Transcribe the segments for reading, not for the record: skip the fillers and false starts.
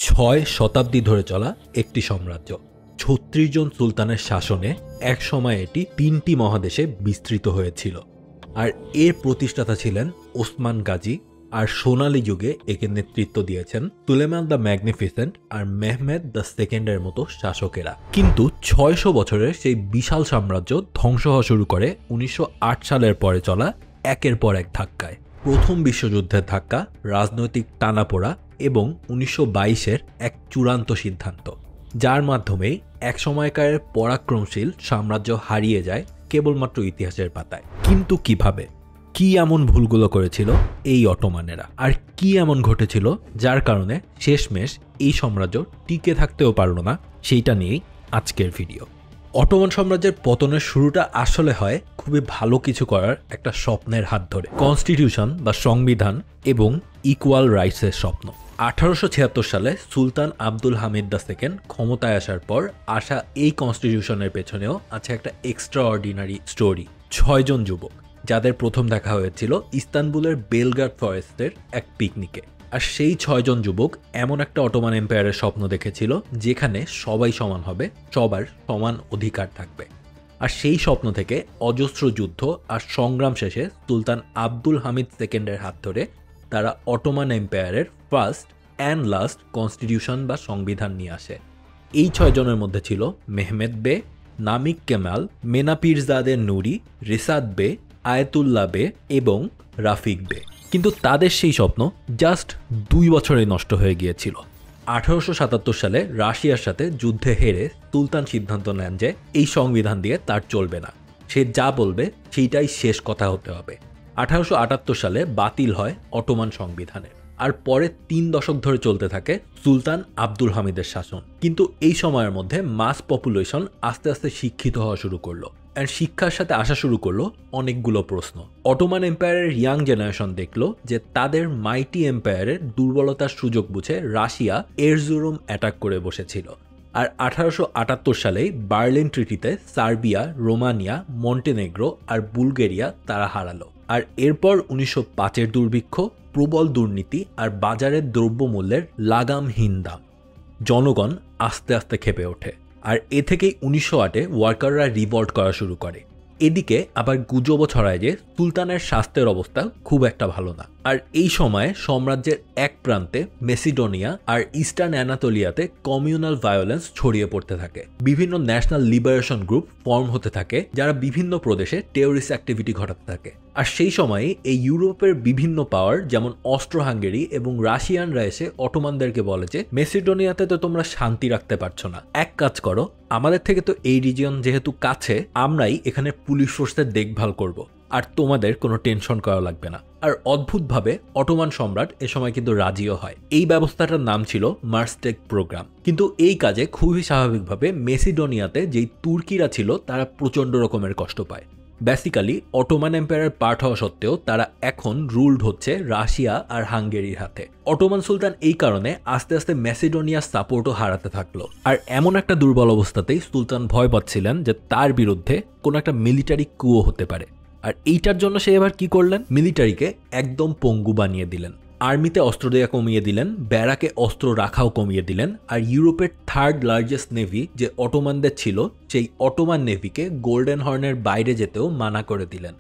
ছয় শতাব্দী ধরে চলা একটি সাম্রাজ্য ৩৬ জন সুলতানের শাসনে এক সময় এটি ৩টি মহাদেশে বিস্তৃত হয়েছিল। আর এর প্রতিষ্ঠাতা ছিলেন ওসমান গাজী, আর সোনালী যুগে একে নেতৃত্ব দিয়েছেন সুলেমান দ্য ম্যাগনিফিসেন্ট আর মেহমেদ দ্য সেকেন্ডের মতো শাসকেরা। কিন্তু ৬০০ বছরের সেই বিশাল সাম্রাজ্য ধ্বংস হওয়া শুরু করে ১৯০৮ সালের পরে চলা একের পর এক ধাক্কায়। প্রথম বিশ্বযুদ্ধের ধাক্কা, রাজনৈতিক টানাপোড়া এবং ১৯২২-এর এক চূড়ান্ত সিদ্ধান্ত, যার মাধ্যমেই এক সময়কার পরাক্রমশীল সাম্রাজ্য হারিয়ে যায় কেবলমাত্র ইতিহাসের পাতায়। কিন্তু কিভাবে, কি এমন ভুলগুলো করেছিল এই অটোমানেরা, আর কি এমন ঘটেছিল যার কারণে শেষমেশ এই সাম্রাজ্য টিকে থাকতেও পারল না, সেইটা নিয়েই আজকের ভিডিও। অটোমান সাম্রাজ্যের পতনের শুরুটা আসলে হয় খুবই ভালো কিছু করার একটা স্বপ্নের হাত ধরে, কনস্টিটিউশন বা সংবিধান এবং ইকুয়াল রাইটসের স্বপ্ন। ১৮৭৬ সালে সুলতান আব্দুল হামিদ দ্য সেকেন্ড ক্ষমতায় আসার পর আসা এই কনস্টিটিউশনের পেছনেও আছে একটা এক্সট্রা অর্ডিনারি স্টোরি। ৬ জন যুবক, যাদের প্রথম দেখা হয়েছিল ইস্তানবুলের বেলগ্রাড ফরেস্টের এক পিকনিকে। আর সেই ৬ জন যুবক এমন একটা অটোমান এম্পায়ারের স্বপ্ন দেখেছিল যেখানে সবাই সমান হবে, সবার সমান অধিকার থাকবে। আর সেই স্বপ্ন থেকে অজস্র যুদ্ধ আর সংগ্রাম শেষে সুলতান আব্দুল হামিদ সেকেন্ডের হাত ধরে তারা অটোমান এম্পায়ারের ফার্স্ট অ্যান্ড লাস্ট কনস্টিটিউশন বা সংবিধান নিয়ে আসে। এই ৬ জনের মধ্যে ছিল মেহমেদ বে, নামিক কেমাল, মেনাপিরজাদে নুরি, রিসাদ বে, আয়াতুল্লাহ বে এবং রাফিক বে। কিন্তু তাদের সেই স্বপ্ন জাস্ট ২ বছরে নষ্ট হয়ে গিয়েছিল। ১৮৭৭ সালে রাশিয়ার সাথে যুদ্ধে হেরে সুলতান সিদ্ধান্ত নেন যে এই সংবিধান দিয়ে তার চলবে না, সে যা বলবে সেইটাই শেষ কথা হতে হবে। ১৮৭৮ সালে বাতিল হয় অটোমান সংবিধানের, আর পরে ৩ দশক ধরে চলতে থাকে সুলতান আব্দুল হামিদের শাসন। কিন্তু এই সময়ের মধ্যে মাস পপুলেশন আস্তে আস্তে শিক্ষিত হওয়া শুরু করলো, আর শিক্ষার সাথে আসা শুরু করলো অনেকগুলো প্রশ্ন। অটোমান এম্পায়ারের ইয়াং জেনারেশন দেখলো যে তাদের মাইটি এম্পায়ারের দুর্বলতার সুযোগ বুঝে রাশিয়া এরজুরুম অ্যাটাক করে বসেছিল। আর ১৮৭৮ সালেই বার্লিন ট্রিটিতে সার্বিয়া, রোমানিয়া, মন্টেনেগ্রো আর বুলগেরিয়া তারা হারালো। আর এরপর ১৯০৫-এর দুর্ভিক্ষ, প্রবল দুর্নীতি আর বাজারের দ্রব্যমূল্যের লাগামহীন দাম, জনগণ আস্তে আস্তে ক্ষেপে ওঠে। আর এ থেকেই ১৯০৮-এ ওয়ার্কাররা রিভল্ট করা শুরু করে। এদিকে আবার গুজবও ছড়ায় যে সুলতানের স্বাস্থ্যের অবস্থা খুব একটা ভালো না। আর এই সময়ে সাম্রাজ্যের এক প্রান্তে মেসিডোনিয়া আর ইস্টার্ন অ্যানাতোলিয়াতে কমিউনাল ভায়োলেন্স ছড়িয়ে পড়তে থাকে। বিভিন্ন ন্যাশনাল লিবারেশন গ্রুপ ফর্ম হতে থাকে, যারা বিভিন্ন প্রদেশে টেররিস্ট অ্যাক্টিভিটি ঘটাতে থাকে। আর সেই সময়ে এই ইউরোপের বিভিন্ন পাওয়ার যেমন অস্ট্রো হাঙ্গেরি এবং রাশিয়ানরা এসে অটোমানদেরকে বলে যে মেসিডোনিয়াতে তো তোমরা শান্তি রাখতে পারছো না, এক কাজ করো, আমাদের থেকে তো এই রিজিয়ন যেহেতু কাছে, আমরাই এখানে পুলিশ ফোর্সের দেখভাল করব, আর তোমাদের কোনো টেনশন করা লাগবে না। আর অদ্ভুতভাবে অটোমান সম্রাট এ সময় কিন্তু রাজিও হয়। এই ব্যবস্থাটার নাম ছিল মার্সটেক প্রোগ্রাম। কিন্তু এই কাজে খুবই স্বাভাবিকভাবে মেসিডোনিয়াতে যেই তুর্কিরা ছিল তারা প্রচণ্ড রকমের কষ্ট পায়। বেসিক্যালি অটোমান এম্পায়ারের পার্ট হওয়া সত্ত্বেও তারা এখন রুলড হচ্ছে রাশিয়া আর হাঙ্গেরির হাতে। অটোমান সুলতান এই কারণে আস্তে আস্তে মেসিডোনিয়ার সাপোর্টও হারাতে থাকলো। আর এমন একটা দুর্বল অবস্থাতেই সুলতান ভয় পাচ্ছিলেন যে তার বিরুদ্ধে কোনো একটা মিলিটারি কুও হতে পারে। আর এইটার জন্য সে এবার কি করলেন, মিলিটারিকে একদম পঙ্গু বানিয়ে দিলেন, আর্মিতে অস্ত্র দেওয়া কমিয়ে দিলেন, ব্যারাকে অস্ত্র রাখাও কমিয়ে দিলেন। আর ইউরোপের থার্ড লার্জেস্ট নেভি যে অটোমানদের ছিল, সেই অটোমান নেভিকে গোল্ডেন হর্নের বাইরে যেতেও মানা করে দিলেন।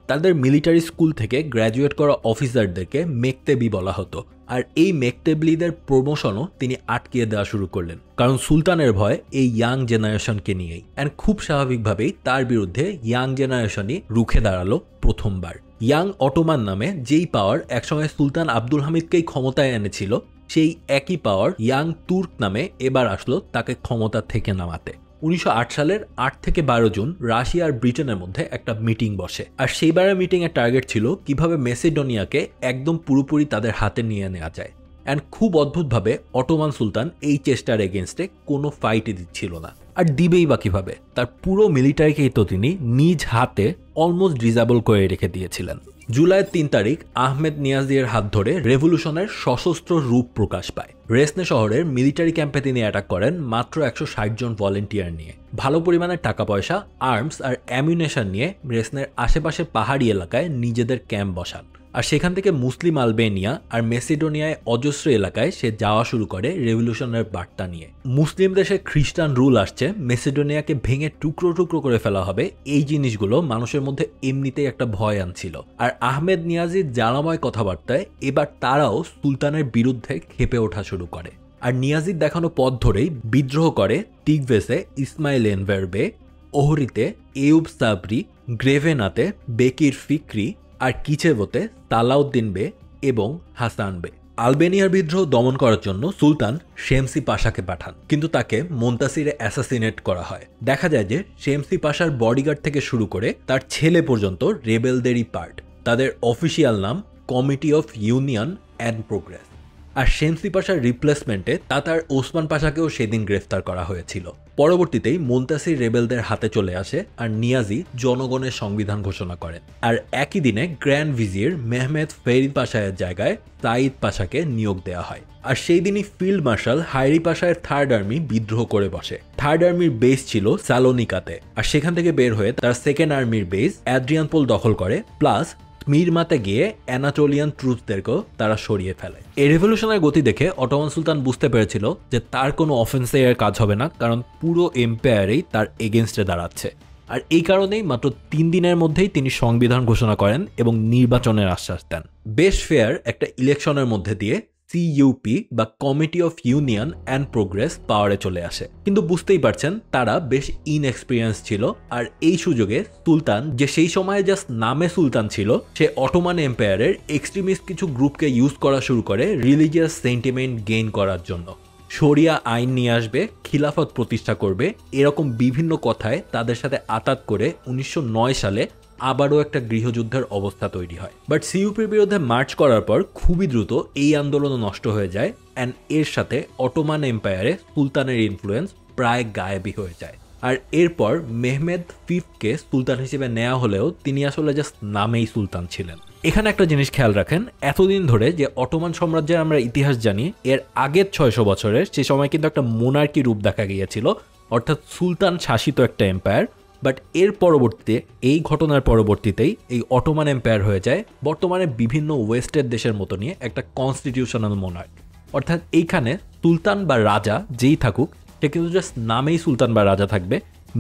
তাদের মিলিটারি স্কুল থেকে গ্র্যাজুয়েট করা অফিসারদেরকে মেকতেবি বলা হতো, আর এই মেকতেবলিদের প্রমোশনও তিনি আটকিয়ে দেওয়া শুরু করলেন, কারণ সুলতানের ভয় এই ইয়াং জেনারেশনকে নিয়েই। অ্যান্ড খুব স্বাভাবিকভাবেই তার বিরুদ্ধে ইয়াং জেনারেশনই রুখে দাঁড়ালো প্রথমবার। ইয়াং অটোমান নামে যেই পাওয়ার একসময় সুলতান আব্দুল হামিদকেই ক্ষমতায় এনেছিল, সেই একই পাওয়ার ইয়াং তুর্ক নামে এবার আসলো তাকে ক্ষমতা থেকে নামাতে। ১৯০৮ সালের ৮ থেকে ১২ জুন রাশিয়া আর ব্রিটেনের মধ্যে একটা মিটিং বসে। আর সেইবারের মিটিংয়ের টার্গেট ছিল কিভাবে মেসিডোনিয়াকে একদম পুরোপুরি তাদের হাতে নিয়ে নেওয়া যায়। অ্যান্ড খুব অদ্ভুতভাবে অটোমান সুলতান এই চেষ্টার এগেনস্টে কোনো ফাইটই দিচ্ছিল না। আর দিবেই বা কিভাবে, তার পুরো মিলিটারিকেই তো তিনি নিজ হাতে অলমোস্ট ডিসেবল করে রেখে দিয়েছিলেন। জুলাইয়ের ৩ তারিখ আহমেদ নিয়াজির হাত ধরে রেভলিউশনের সশস্ত্র রূপ প্রকাশ পায়। রেসনে শহরের মিলিটারি ক্যাম্পে তিনি অ্যাটাক করেন মাত্র ১৬০ জন ভলেন্টিয়ার নিয়ে। ভালো পরিমাণে টাকা পয়সা, আর্মস আর অ্যামিউনেশন নিয়ে রেসনের আশেপাশে পাহাড়ি এলাকায় নিজেদের ক্যাম্প বসান। আর সেখান থেকে মুসলিম আলবেনিয়া আর মেসিডোনিয়ায় অজস্র এলাকায় সে যাওয়া শুরু করে রেভলিউশনের বার্তা নিয়ে। মুসলিম দেশে খ্রিস্টান রুল আসছে, মেসিডোনিয়াকে ভেঙে টুকরো টুকরো করে ফেলা হবে, এই জিনিসগুলো মানুষের মধ্যে এমনিতেই একটা ভয় আনছিল। আর আহমেদ নিয়াজির জ্বালাময় কথাবার্তায় এবার তারাও সুলতানের বিরুদ্ধে ক্ষেপে ওঠা শুরু করে। আর নিয়াজির দেখানো পথ ধরেই বিদ্রোহ করে টিগভেসে ইসমাইল এনভার বে, ওহরিতে এউব সাবরি, গ্রেভেনাতে বেকির ফিক্রি, আর কিচেভোতে সালাউদ্দিন বে এবং হাসান বে। আলবেনিয়ার বিদ্রোহ দমন করার জন্য সুলতান শেমসি পাশাকে পাঠান, কিন্তু তাকে মোন্তাসিরে অ্যাসাসিনেট করা হয়। দেখা যায় যে শেমসি পাশার বডিগার্ড থেকে শুরু করে তার ছেলে পর্যন্ত রেবেলদেরই পার্ট। তাদের অফিসিয়াল নাম committee of union and progress. আর শেমসি পাশার রিপ্লেসমেন্টে তাতার ওসমান পাশাকেও সেদিন গ্রেফতার করা হয়েছিল। পরবর্তীতেই মোন্তাসির রেবেলদের হাতে চলে আসে আর নিয়াজি জনগণের সংবিধান ঘোষণা করেন। আর একই দিনে গ্র্যান্ড ভিজির মেহমেদ ফেরিদ পাশায়ের জায়গায় সাইদ পাশাকে নিয়োগ দেওয়া হয়। আর সেই দিনই ফিল্ড মার্শাল হায়রি পাশায়ের থার্ড আর্মি বিদ্রোহ করে বসে। থার্ড আর্মির বেস ছিল সালোনিকাতে, আর সেখান থেকে বের হয়ে তার সেকেন্ড আর্মির বেস অ্যাড্রিয়ানপোল দখল করে, প্লাস মিরমাতে গিয়ে অ্যানাটোলিয়ান ট্রুপসদেরকেও তারা সরিয়ে ফেলে। এই রেভলিউশনের গতি দেখে অটোমান সুলতান বুঝতে পেরেছিল যে তার কোনো অফেন্সে এর কাজ হবে না, কারণ পুরো এম্পায়ারেই তার এগেনস্টে দাঁড়াচ্ছে। আর এই কারণেই মাত্র 3 দিনের মধ্যেই তিনি সংবিধান ঘোষণা করেন এবং নির্বাচনের আশ্বাস দেন। বেশ ফেয়ার একটা ইলেকশনের মধ্যে দিয়ে সিইউপি বা committee of union and progress পাওয়ারে চলে আসে। কিন্তু বুঝতেই পারছেন তারা বেশ ইনএক্সপিরিয়েন্স ছিল। আর এই সুযোগে সুলতান, যে সেই সময়ে জাস্ট নামে সুলতান ছিল, সে অটোমান এম্পায়ারের এক্সট্রিমিস্ট কিছু গ্রুপকে ইউজ করা শুরু করে রিলিজিয়াস সেন্টিমেন্ট গেইন করার জন্য। শরিয়া আইন নিয়ে আসবে, খিলাফত প্রতিষ্ঠা করবে, এরকম বিভিন্ন কথায় তাদের সাথে আতাত করে 1909 সালে আবারও একটা গৃহযুদ্ধের অবস্থা তৈরি হয়। বাট সিইউপির বিরুদ্ধে মার্চ করার পর খুবই দ্রুত এই আন্দোলন নষ্ট হয়ে যায়, অ্যান্ড এর সাথে অটোমান এম্পায়ারে সুলতানের ইনফ্লুয়েন্স প্রায় গায়েবই হয়ে যায়। আর এরপর মেহমেদ ফিফকে সুলতান হিসেবে নেওয়া হলেও তিনি আসলে জাস্ট নামেই সুলতান ছিলেন। এখানে একটা জিনিস খেয়াল রাখেন, এতদিন ধরে যে অটোমান সাম্রাজ্যের আমরা ইতিহাস জানি, এর আগের 600 বছরের সে সময় কিন্তু একটা মোনার্কি রূপ দেখা গিয়েছিল, অর্থাৎ সুলতান শাসিত একটা এম্পায়ার। বাট এর পরবর্তীতে, এই ঘটনার পরবর্তীতেই এই অটোমান এম্পায়ার হয়ে যায় বর্তমানে বিভিন্ন ওয়েস্টের দেশের মতো নিয়ে একটা কনস্টিটিউশনাল মোনার্ক। অর্থাৎ এইখানে সুলতান বা রাজা যেই থাকুক, সে কিন্তু জাস্ট নামেই সুলতান বা রাজা থাকবে,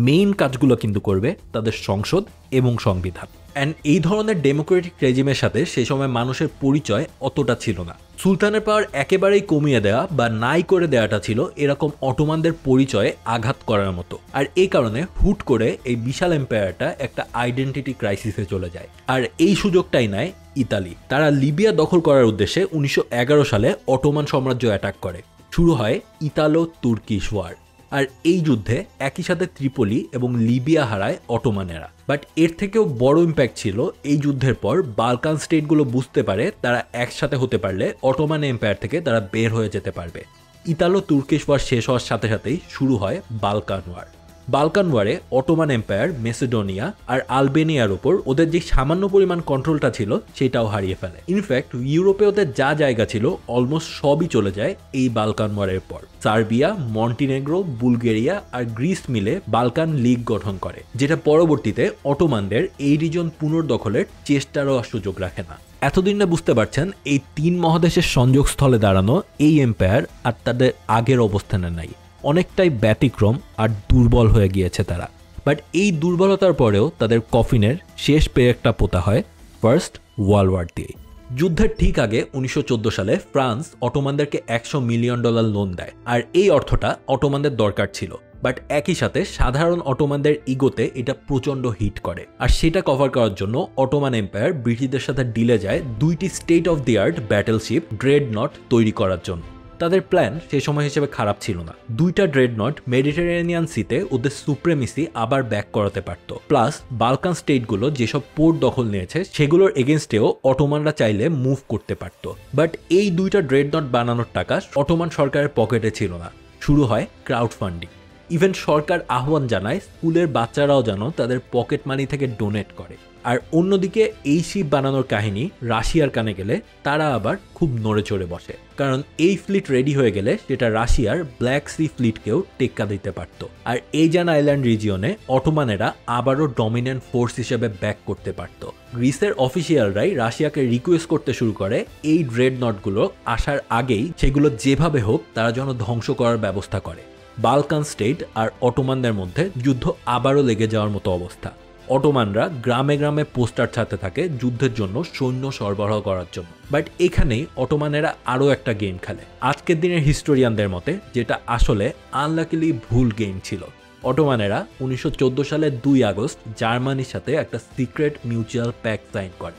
মেইন কাজগুলো কিন্তু করবে তাদের সংসদ এবং সংবিধান। অ্যান্ড এই ধরনের ডেমোক্রেটিক রেজিমের সাথে সেই সময় মানুষের পরিচয় অতটা ছিল না। সুলতানের পাওয়ার একেবারেই কমিয়ে দেওয়া বা নাই করে দেওয়াটা ছিল এরকম অটোমানদের পরিচয়ে আঘাত করার মতো। আর এই কারণে হুট করে এই বিশাল এম্পায়ারটা একটা আইডেন্টিটি ক্রাইসিসে চলে যায়। আর এই সুযোগটাই নেয় ইতালি। তারা লিবিয়া দখল করার উদ্দেশ্যে 1911 সালে অটোমান সাম্রাজ্য অ্যাটাক করে। শুরু হয় ইতালো তুর্কিশ ওয়ার। আর এই যুদ্ধে একই সাথে ত্রিপলি এবং লিবিয়া হারায় অটোমানেরা। বাট এর থেকেও বড় ইম্প্যাক্ট ছিল এই যুদ্ধের পর বালকান স্টেটগুলো বুঝতে পারে তারা একসাথে হতে পারলে অটোমান এম্পায়ার থেকে তারা বের হয়ে যেতে পারবে। ইতালো তুর্কিশ ওয়ার শেষ হওয়ার সাথে সাথেই শুরু হয় বালকান ওয়ার। বালকান ওয়ারে অটোমান এম্পায়ার মেসিডোনিয়া আর আলবেনিয়ার উপর ওদের যে সামান্য পরিমাণ কন্ট্রোলটা ছিল সেটাও হারিয়ে ফেলে। ইনফ্যাক্ট ইউরোপে ওদের যা জায়গা ছিল অলমোস্ট সবই চলে যায় এই বালকান ওয়ারের পর। সার্বিয়া, মন্টিনেগ্রো, বুলগেরিয়া আর গ্রিস মিলে বালকান লীগ গঠন করে, যেটা পরবর্তীতে অটোমানদের এই রিজন পুনর্দখলের চেষ্টারও সুযোগ রাখে না। এতদিন না বুঝতে পারছেন এই 3 মহাদেশের সংযোগস্থলে দাঁড়ানো এই এম্পায়ার আর তাদের আগের অবস্থানে নাই, অনেকটাই ব্যতিক্রম আর দুর্বল হয়ে গিয়েছে তারা। বাট এই দুর্বলতার পরেও তাদের কফিনের শেষ পেরেকটা পোতা হয় ফার্স্ট ওয়ার্ল্ড ওয়ার দিয়ে। যুদ্ধের ঠিক আগে 1914 সালে ফ্রান্স অটোমানদেরকে $100 মিলিয়ন লোন দেয়। আর এই অর্থটা অটোমানদের দরকার ছিল, বাট একই সাথে সাধারণ অটোমানদের ইগোতে এটা প্রচন্ড হিট করে। আর সেটা কভার করার জন্য অটোমান এম্পায়ার ব্রিটিশদের সাথে ডিলে যায় 2টি state of the art ব্যাটেলশিপ Dreadnought তৈরি করার জন্য। তাদের প্ল্যান সেই সময় হিসেবে খারাপ ছিল না। 2টা ড্রেডনট মেডিটেরেনিয়ান সিতে ওদের সুপ্রেমিসি আবার ব্যাক করাতে পারত। প্লাস বালকান স্টেটগুলো যেসব পোর্ট দখল নিয়েছে সেগুলোর এগেনস্টেও অটোমানরা চাইলে মুভ করতে পারত। বাট এই 2টা ড্রেডনট বানানোর টাকা অটোমান সরকারের পকেটে ছিল না। শুরু হয় ক্রাউড ফান্ডিং। ইভেন সরকার আহ্বান জানায় স্কুলের বাচ্চারাও যেন তাদের পকেট মানি থেকে ডোনেট করে। আর অন্যদিকে এই শিপ বানানোর কাহিনী রাশিয়ার কানে গেলে তারা আবার খুব নড়ে চড়ে বসে, কারণ এই ফ্লিট রেডি হয়ে গেলে সেটা রাশিয়ার ব্ল্যাক সি ফ্লিটকেও টেক্কা দিতে পারত। আর এইজান আইল্যান্ড রিজিয়নে অটোমানেরা আবারও ডমিনেন্ট ফোর্স হিসেবে ব্যাক করতে পারত। গ্রিসের অফিসিয়ালরাই রাশিয়াকে রিকোয়েস্ট করতে শুরু করে এই ড্রেড নটগুলো আসার আগেই সেগুলো যেভাবে হোক তারা যেন ধ্বংস করার ব্যবস্থা করে। বালকান স্টেট আর অটোমানদের মধ্যে যুদ্ধ আবারও লেগে যাওয়ার মতো অবস্থা। অটোমানরা গ্রামে গ্রামে পোস্টার ছাড়তে থাকে যুদ্ধের জন্য সৈন্য সরবরাহ করার জন্য। বাট এখানেই অটোমানেরা আরও একটা গেম খেলে আজকের দিনের হিস্টোরিয়ানদের মতে, যেটা আসলে আনলাকিলি ভুল গেম ছিল। অটোমানেরা 1914 সালের 2 আগস্ট জার্মানির সাথে একটা সিক্রেট মিউচুয়াল প্যাক্ট সাইন করে,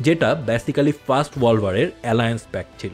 যেটা বেসিক্যালি ফার্স্ট ওয়ার্ল্ড ওয়ারের অ্যালায়েন্স প্যাক্ট ছিল।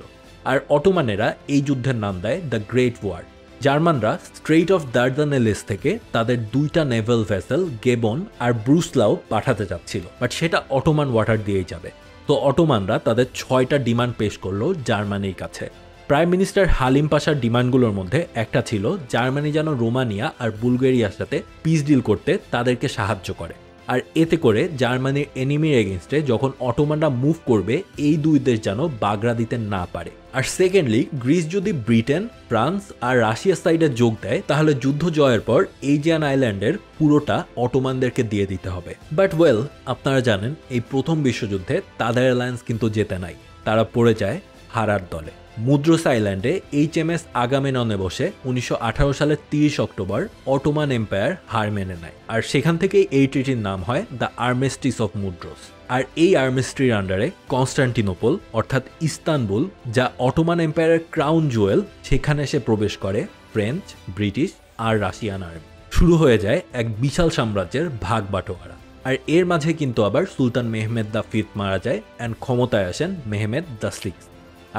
আর অটোমানেরা এই যুদ্ধের নাম দেয় দ্য গ্রেট ওয়ার। জার্মানরা স্ট্রেইট অফ দার্দানেলেস থেকে তাদের 2টা নেভাল ভেসেল গেবন আর ব্রুসলাও পাঠাতে যাচ্ছিল, বাট সেটা অটোমান ওয়াটার দিয়েই যাবে। তো অটোমানরা তাদের 6টা ডিমান্ড পেশ করলো জার্মানির কাছে। প্রাইম মিনিস্টার হালিম পাশার ডিমান্ডগুলোর মধ্যে একটা ছিল জার্মানি যেন রোমানিয়া আর বুলগেরিয়ার সাথে পিস ডিল করতে তাদেরকে সাহায্য করে, আর এতে করে জার্মানির এনিমির এগেনস্টে যখন অটোমানরা মুভ করবে এই দুই দেশ যেন বাগড়া দিতে না পারে। আর সেকেন্ডলি, গ্রিস যদি ব্রিটেন, ফ্রান্স আর রাশিয়ার সাইডে যোগ দেয় তাহলে যুদ্ধ জয়ের পর এইজিয়ান আইল্যান্ডের পুরোটা অটোমানদেরকে দিয়ে দিতে হবে। বাট ওয়েল, আপনারা জানেন এই প্রথম বিশ্বযুদ্ধে তাদের অ্যালায়েন্স কিন্তু জেতে নাই, তারা পড়ে যায় হারার দলে। মুদ্রোস আইল্যান্ডে HMS আগামেননে বসে 1918 সালের 30 অক্টোবর অটোমান এম্পায়ার হার মেনে নেয়, আর সেখান থেকেই এই ট্রিটির নাম হয় দ্য আর্মিস্টিস অফ মুদ্রোস। আর এই আর্মিস্ট্রির আন্ডারে কনস্টান্টিনোপল অর্থাৎ ইস্তানবুল, যা অটোমান এম্পায়ারের ক্রাউন জুয়েল, সেখানে এসে প্রবেশ করে ফ্রেঞ্চ, ব্রিটিশ আর রাশিয়ান আর্মি। শুরু হয়ে যায় এক বিশাল সাম্রাজ্যের ভাগ বাটোয়ারা। আর এর মাঝে কিন্তু আবার সুলতান মেহমেদ দ্য ফিফথ মারা যায় অ্যান্ড ক্ষমতায় আসেন মেহমেদ দ্য সিক্স।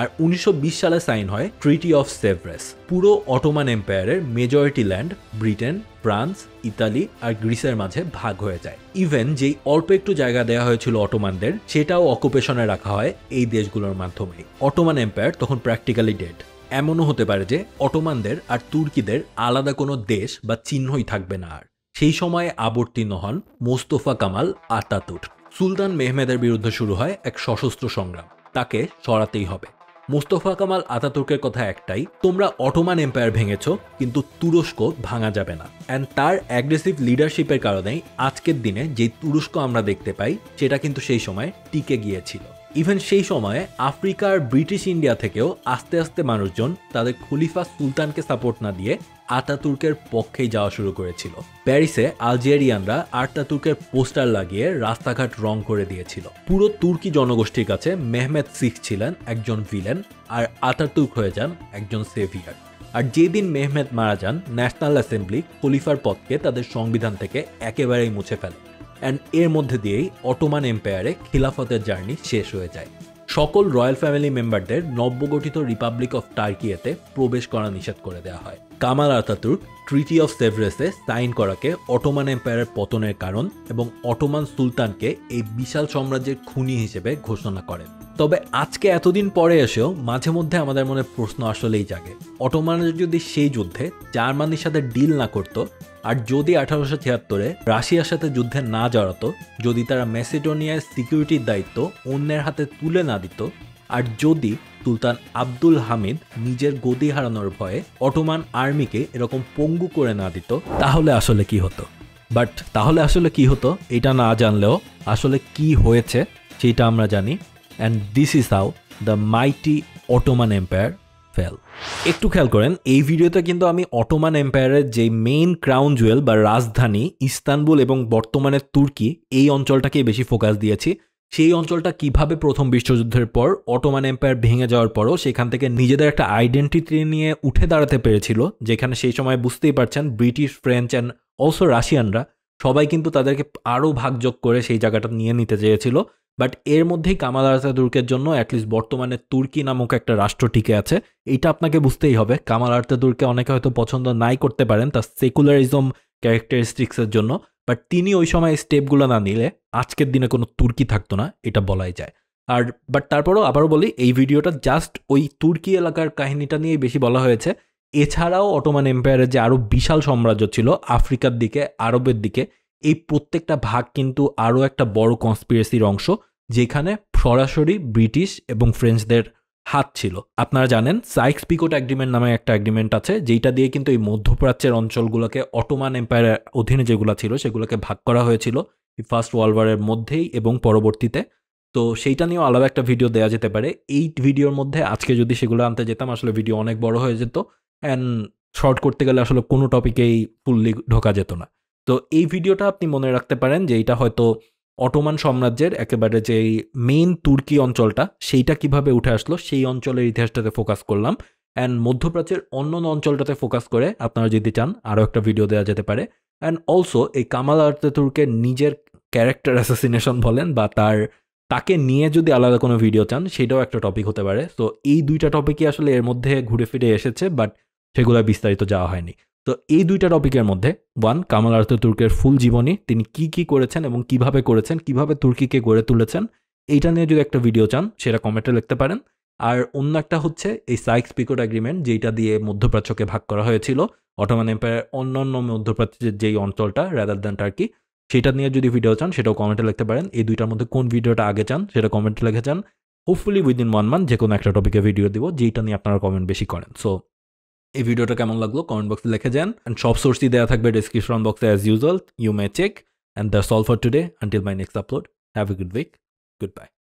আর 1920 সালে সাইন হয় ট্রিটি অফ সেভরেস। পুরো অটোমান এম্পায়ারের majority land Britain, France, Italy আর গ্রিসের মাঝে ভাগ হয়ে যায়। ইভেন যেই অল্প একটু জায়গা দেওয়া হয়েছিল অটোমানদের, সেটাও অকুপেশনে রাখা হয় এই দেশগুলোর মাধ্যমে। অটোমান এম্পায়ার তখন প্র্যাকটিক্যালি ডেড। এমনও হতে পারে যে অটোমানদের আর তুর্কিদের আলাদা কোনো দেশ বা চিহ্নই থাকবে না আর। সেই সময়ে আবর্তীর্ণ হন মোস্তফা কামাল আতাতুর্ক। সুলতান মেহমেদের বিরুদ্ধে শুরু হয় এক সশস্ত্র সংগ্রাম, তাকে সরাতেই হবে। মোস্তফা কামাল আতাতুর্কের কথা একটাই, তোমরা অটোমান এম্পায়ার ভেঙেছ কিন্তু তুরস্ক ভাঙা যাবে না। অ্যান্ড তার অ্যাগ্রেসিভ লিডারশিপের কারণেই আজকের দিনে যে তুরস্ক আমরা দেখতে পাই সেটা কিন্তু সেই সময় টিকে গিয়েছিল। ইভেন সেই সময়ে আফ্রিকা আর ব্রিটিশ ইন্ডিয়া থেকেও আস্তে আস্তে মানুষজন তাদের খলিফা সুলতানকে সাপোর্ট না দিয়ে আতাতুর্কের পক্ষেই যাওয়া শুরু করেছিল। প্যারিসে আলজেরিয়ানরা আতাতুর্কের পোস্টার লাগিয়ে রাস্তাঘাট রং করে দিয়েছিল। পুরো তুর্কি জনগোষ্ঠীর কাছে মেহমেদ সিক্স ছিলেন একজন ভিলেন, আর আতাতুর্ক হয়ে যান একজন সেভিয়ার। আর যেদিন মেহমেদ মারা যান, ন্যাশনাল অ্যাসেম্বলি খলিফার পদকে তাদের সংবিধান থেকে একেবারেই মুছে ফেলে। অ্যান্ড এর মধ্যে দিয়েই অটোমান এম্পায়ারে খিলাফতের জার্নি শেষ হয়ে যায়। সকল রয়্যাল ফ্যামিলি মেম্বারদের নবগঠিত রিপাবলিক অফ টার্কিয়েতে প্রবেশ করা নিষেধ করে দেওয়া হয়। কামাল আতাতুর্ক ট্রিটি অফ সেভরেসে সাইন করাকে অটোমান এম্পায়ারের পতনের কারণ এবং অটোমান সুলতানকে এই বিশাল সাম্রাজ্যের খুনি হিসেবে ঘোষণা করেন। তবে আজকে এতদিন পরে এসেও মাঝে মধ্যে আমাদের মনে প্রশ্ন আসলেই জাগে, অটোমানরা যদি সেই যুদ্ধে জার্মানির সাথে ডিল না করতো, আর যদি 1876-এ রাশিয়ার সাথে যুদ্ধে না জড়াতো, যদি তারা ম্যাসিডোনিয়ার সিকিউরিটির দায়িত্ব অন্যের হাতে তুলে না দিত, আর যদি সুলতান আব্দুল হামিদ নিজের গদি হারানোর ভয়ে অটোমান আর্মিকে এরকম পঙ্গু করে না দিত, তাহলে আসলে কি হতো? বাট তাহলে আসলে কি হতো এটা না জানলেও আসলে কি হয়েছে সেটা আমরা জানি। And this is how the mighty Ottoman empire fail. একটু খেয়াল করেন, এই ভিডিওতে কিন্তু আমি অটোমান এম্পায়ারের যে মেইন ক্রাউন জুয়েল বা রাজধানী ইস্তানবুল এবং বর্তমানে তুর্কি, এই অঞ্চলটাকেই বেশি ফোকাস দিয়েছি। সেই অঞ্চলটা কিভাবে প্রথম বিশ্বযুদ্ধের পর অটোমান এম্পায়ার ভেঙে যাওয়ার পরও সেখান থেকে নিজেদের একটা আইডেন্টিটি নিয়ে উঠে দাঁড়াতে পেরেছিল, যেখানে সেই সময় বুঝতেই পারছেন ব্রিটিশ, ফ্রেঞ্চ অ্যান্ড অলসো রাশিয়ানরা সবাই কিন্তু তাদেরকে আরও ভাগযোগ করে সেই জায়গাটা নিয়ে নিতে চেয়েছিল। বাট এর মধ্যেই কামাল আতাতুর্কের জন্য অ্যাটলিস্ট বর্তমানে তুর্কি নামক একটা রাষ্ট্র টিকে আছে। এইটা আপনাকে বুঝতেই হবে। কামাল আতাতুর্ককে অনেকে হয়তো পছন্দ নাই করতে পারেন তার সেকুলারিজম ক্যারেক্টারিস্টিক্সের জন্য, বাট তিনি ওই সময় স্টেপগুলো না নিলে আজকের দিনে কোনো তুর্কি থাকতো না, এটা বলাই যায়। আর বাট তারপরও আবারও বলি, এই ভিডিওটা জাস্ট ওই তুর্কি এলাকার কাহিনীটা নিয়েই বেশি বলা হয়েছে। এছাড়াও অটোমান এম্পায়ারের যে আরও বিশাল সাম্রাজ্য ছিল আফ্রিকার দিকে, আরবের দিকে, এই প্রত্যেকটা ভাগ কিন্তু আরও একটা বড় কনস্পিরেসির অংশ, যেখানে সরাসরি ব্রিটিশ এবং ফ্রেঞ্চদের হাত ছিল। আপনারা জানেন সাইক্স পিকোট এগ্রিমেন্ট নামে একটা এগ্রিমেন্ট আছে, যেটা দিয়ে কিন্তু এই মধ্যপ্রাচ্যের অঞ্চলগুলোকে অটোমান এম্পায়ারের অধীনে যেগুলো ছিল সেগুলোকে ভাগ করা হয়েছিল ফার্স্ট ওয়ার্ল্ড ওয়ারের মধ্যেই এবং পরবর্তীতে। তো সেইটা নিয়েও আলাদা একটা ভিডিও দেওয়া যেতে পারে। এই ভিডিওর মধ্যে আজকে যদি সেগুলো আনতে যেতাম আসলে ভিডিও অনেক বড় হয়ে যেত, অ্যান্ড শর্ট করতে গেলে আসলে কোনো টপিকেই ফুললি ঢোকা যেত না। তো এই ভিডিওটা আপনি মনে রাখতে পারেন যে এইটা হয়তো অটোমান সাম্রাজ্যের একেবারে যে মেইন তুর্কি অঞ্চলটা সেইটা কিভাবে উঠে আসলো সেই অঞ্চলের ইতিহাসটাতে ফোকাস করলাম, অ্যান্ড মধ্যপ্রাচ্যের অন্য অঞ্চলটাতে ফোকাস করে আপনারা যদি চান আরও একটা ভিডিও দেওয়া যেতে পারে। অ্যান্ড অলসো এই কামাল আতাতুর্কের নিজের ক্যারেক্টার অ্যাসাসিনেশন বলেন বা তাকে নিয়ে যদি আলাদা কোনো ভিডিও চান সেটাও একটা টপিক হতে পারে। তো এই দুইটা টপিকই আসলে এর মধ্যে ঘুরে ফিরে এসেছে, বাট সেগুলো বিস্তারিত যাওয়া হয়নি। তো এই দুইটা টপিকের মধ্যে কামাল আতাতুর্কের ফুল জীবনী, তিনি কি কি করেছেন এবং কিভাবে করেছেন, কিভাবে তুর্কিকে গড়ে তুলেছেন, এইটা নিয়ে যদি একটা ভিডিও চান সেটা কমেন্টে লিখতে পারেন। আর অন্য একটা হচ্ছে এই সাইক্স পিকোট এগ্রিমেন্ট, যেটা দিয়ে মধ্যপ্রাচ্যকে ভাগ করা হয়েছিল, অটোমান এম্পায়ার অন্যান্য মধ্যপ্রাচ্যের যেই অঞ্চলটা রাদার দ্যান টার্কি, সেটা নিয়ে যদি ভিডিও চান সেটাও কমেন্টে লিখতে পারেন। এই দুইটার মধ্যে কোন ভিডিওটা আগে চান সেটা কমেন্টে লিখে চান। হোপফুলি উইদিন 1 মান্থ যে কোনো একটা টপিকে ভিডিও দিব যেটা নিয়ে আপনারা কমেন্ট বেশি করেন। সো এই ভিডিওটা কেমন লাগলো কমেন্ট বক্সে লিখে যান, অ্যান্ড সব সোর্সই দেওয়া থাকবে ডেসক্রিপশন বক্সে as usual, you may check. And that's all for today, until my next upload, have a good week, good by.